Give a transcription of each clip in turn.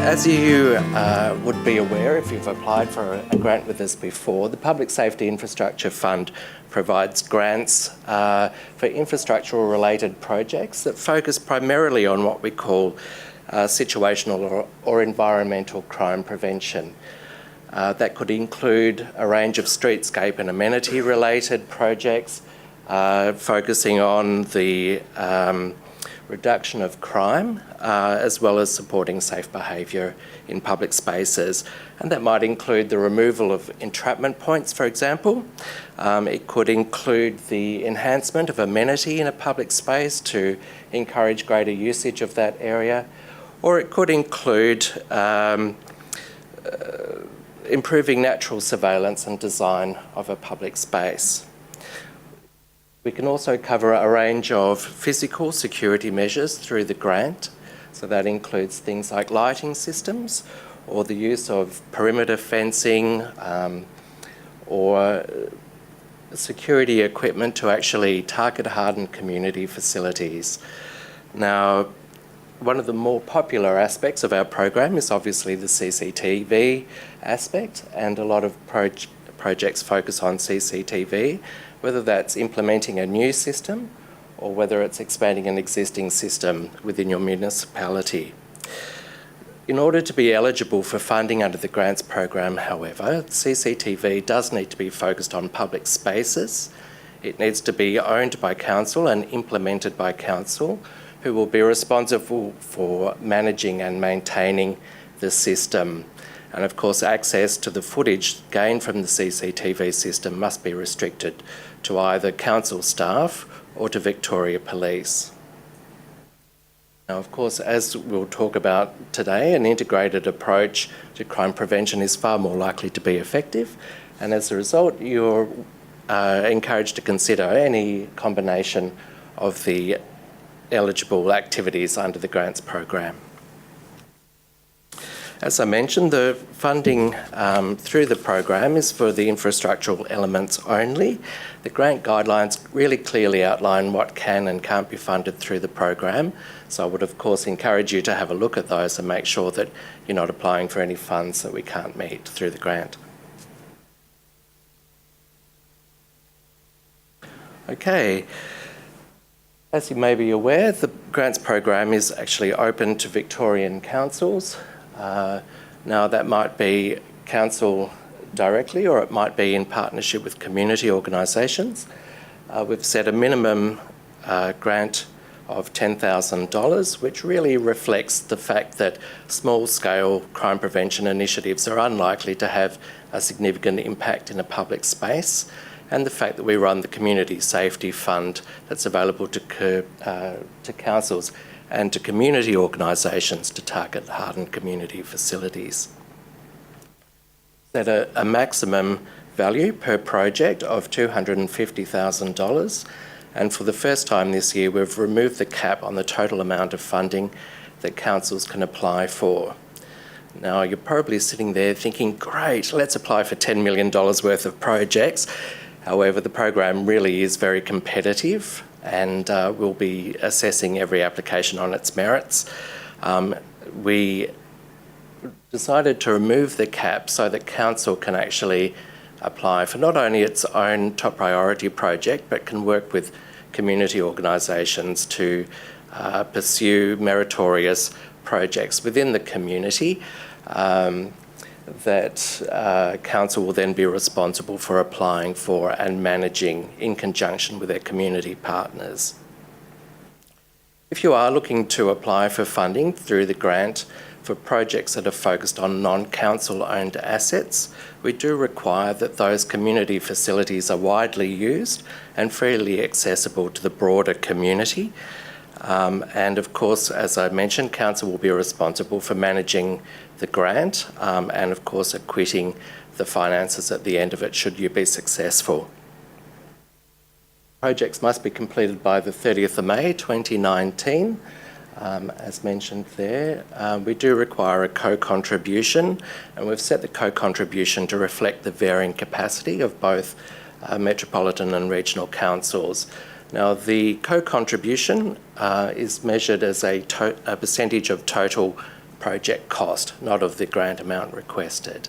As you would be aware if you've applied for a grant with us before, the Public Safety Infrastructure Fund provides grants for infrastructural related projects that focus primarily on what we call situational or environmental crime prevention. That could include a range of streetscape and amenity related projects focusing on the reduction of crime as well as supporting safe behaviour in public spaces. And that might include the removal of entrapment points, for example. It could include the enhancement of amenity in a public space to encourage greater usage of that area. Or it could include improving natural surveillance and design of a public space. We can also cover a range of physical security measures through the grant. So that includes things like lighting systems or the use of perimeter fencing or security equipment to actually target hardened community facilities. Now, one of the more popular aspects of our program is obviously the CCTV aspect, and a lot of projects focus on CCTV, whether that's implementing a new system or whether it's expanding an existing system within your municipality. In order to be eligible for funding under the grants program, however, CCTV does need to be focused on public spaces. It needs to be owned by council and implemented by council, who will be responsible for managing and maintaining the system. And of course, access to the footage gained from the CCTV system must be restricted to either council staff or to Victoria Police. Now, of course, as we'll talk about today, an integrated approach to crime prevention is far more likely to be effective, and as a result, you're encouraged to consider any combination of the eligible activities under the grants program. As I mentioned, the funding through the program is for the infrastructural elements only. The grant guidelines really clearly outline what can and can't be funded through the program. So I would of course encourage you to have a look at those and make sure that you're not applying for any funds that we can't meet through the grant. Okay. As you may be aware, the grants program is actually open to Victorian councils. Now that might be council directly or it might be in partnership with community organisations. We've set a minimum grant of $10,000, which really reflects the fact that small-scale crime prevention initiatives are unlikely to have a significant impact in a public space, and the fact that we run the Community Safety Fund that's available to councils and to community organisations to target hardened community facilities. Set a maximum value per project of $250,000, and for the first time this year we've removed the cap on the total amount of funding that councils can apply for. Now you're probably sitting there thinking, great, let's apply for $10 million worth of projects. However, the program really is very competitive, and we'll be assessing every application on its merits. We decided to remove the cap so that council can actually apply for not only its own top priority project, but can work with community organisations to pursue meritorious projects within the community that council will then be responsible for applying for and managing in conjunction with their community partners. If you are looking to apply for funding through the grant for projects that are focused on non-council owned assets, we do require that those community facilities are widely used and freely accessible to the broader community. And of course, as I mentioned, council will be responsible for managing the grant and of course acquitting the finances at the end of it should you be successful. Projects must be completed by the 30th of May 2019. As mentioned there, we do require a co-contribution, and we've set the co-contribution to reflect the varying capacity of both metropolitan and regional councils. Now, the co-contribution is measured as a percentage of total project cost, not of the grant amount requested.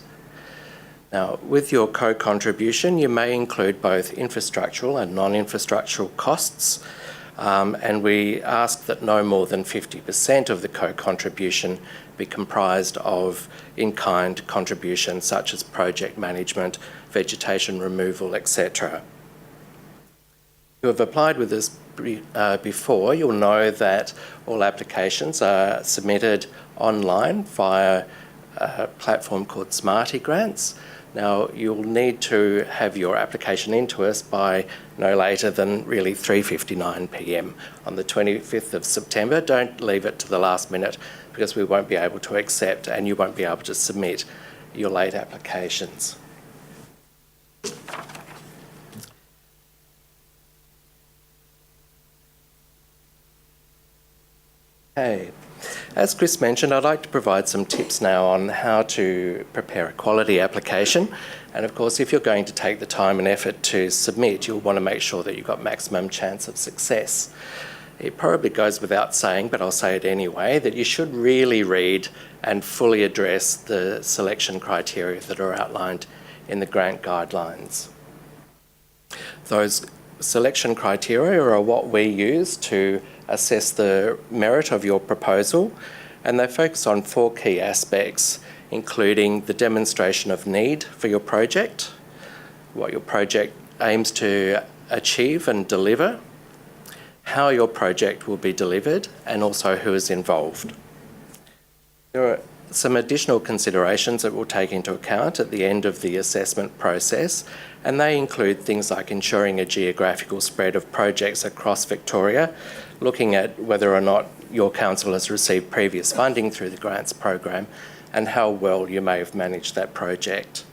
Now, with your co-contribution, you may include both infrastructural and non-infrastructural costs, and we ask that no more than 50% of the co-contribution be comprised of in-kind contributions such as project management, vegetation removal, etc. If you have applied with us before, you'll know that all applications are submitted online via a platform called Smarty Grants. Now, you'll need to have your application into us by no later than really 3:59 p.m. on the 25th of September. Don't leave it to the last minute because we won't be able to accept and you won't be able to submit your late applications. Okay. As Chris mentioned, I'd like to provide some tips now on how to prepare a quality application. And of course, if you're going to take the time and effort to submit, you'll want to make sure that you've got maximum chance of success. It probably goes without saying, but I'll say it anyway, that you should really read and fully address the selection criteria that are outlined in the grant guidelines. Those selection criteria are what we use to assess the merit of your proposal, and they focus on 4 key aspects, including the demonstration of need for your project, what your project aims to achieve and deliver, how your project will be delivered, and also who is involved. There are some additional considerations that we'll take into account at the end of the assessment process, and they include things like ensuring a geographical spread of projects across Victoria, looking at whether or not your council has received previous funding through the grants program and how well you may have managed that project.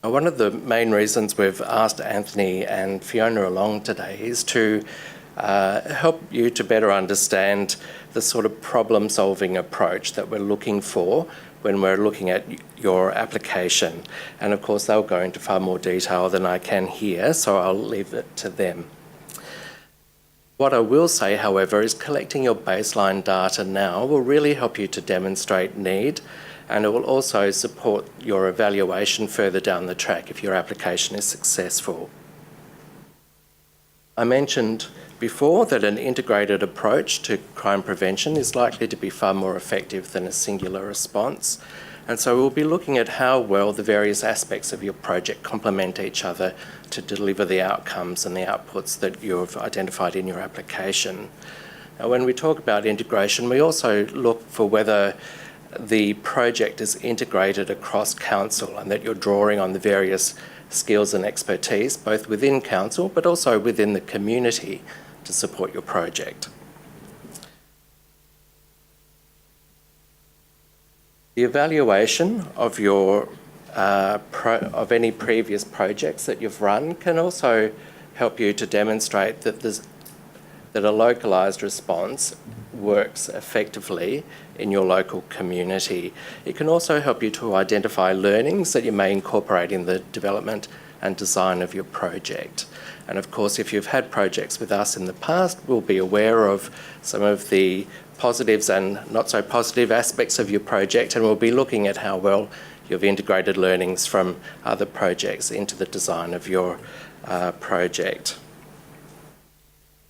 Now, one of the main reasons we've asked Anthony and Fiona along today is to help you to better understand the sort of problem-solving approach that we're looking for when we're looking at your application. And of course, they'll go into far more detail than I can here, so I'll leave it to them. What I will say, however, is collecting your baseline data now will really help you to demonstrate need, and it will also support your evaluation further down the track if your application is successful. I mentioned before that an integrated approach to crime prevention is likely to be far more effective than a singular response. And so we'll be looking at how well the various aspects of your project complement each other to deliver the outcomes and the outputs that you've identified in your application. Now, when we talk about integration, we also look for whether the project is integrated across council and that you're drawing on the various skills and expertise, both within council but also within the community to support your project. The evaluation of your of any previous projects that you've run can also help you to demonstrate that a localised response works effectively in your local community. It can also help you to identify learnings that you may incorporate in the development and design of your project. And of course, if you've had projects with us in the past, we'll be aware of some of the positives and not so positive aspects of your project, and we'll be looking at how well you've integrated learnings from other projects into the design of your project.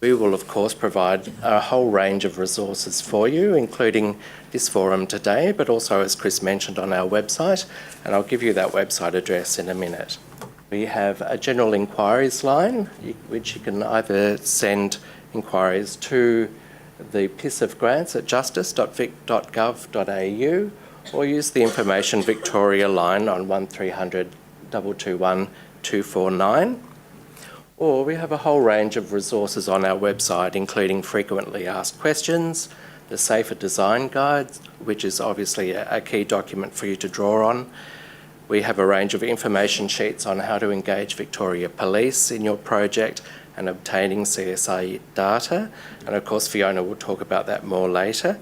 We will, of course, provide a whole range of resources for you, including this forum today, but also, as Chris mentioned, on our website, and I'll give you that website address in a minute. We have a general inquiries line, which you can either send inquiries to the PSIF grants at justice.vic.gov.au or use the Information Victoria line on 1300 221 249. Or we have a whole range of resources on our website, including frequently asked questions, the Safer Design Guide, which is obviously a key document for you to draw on. We have a range of information sheets on how to engage Victoria Police in your project and obtaining CSA data. And of course, Fiona will talk about that more later.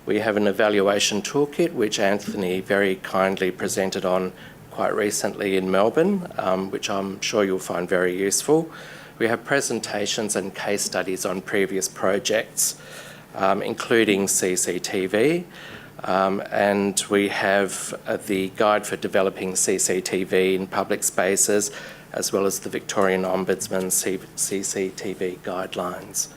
We have an evaluation toolkit, which Anthony very kindly presented on quite recently in Melbourne, which I'm sure you'll find very useful. We have presentations and case studies on previous projects. including CCTV. And we have the Guide for Developing CCTV in Public Spaces, as well as the Victorian Ombudsman CCTV Guidelines.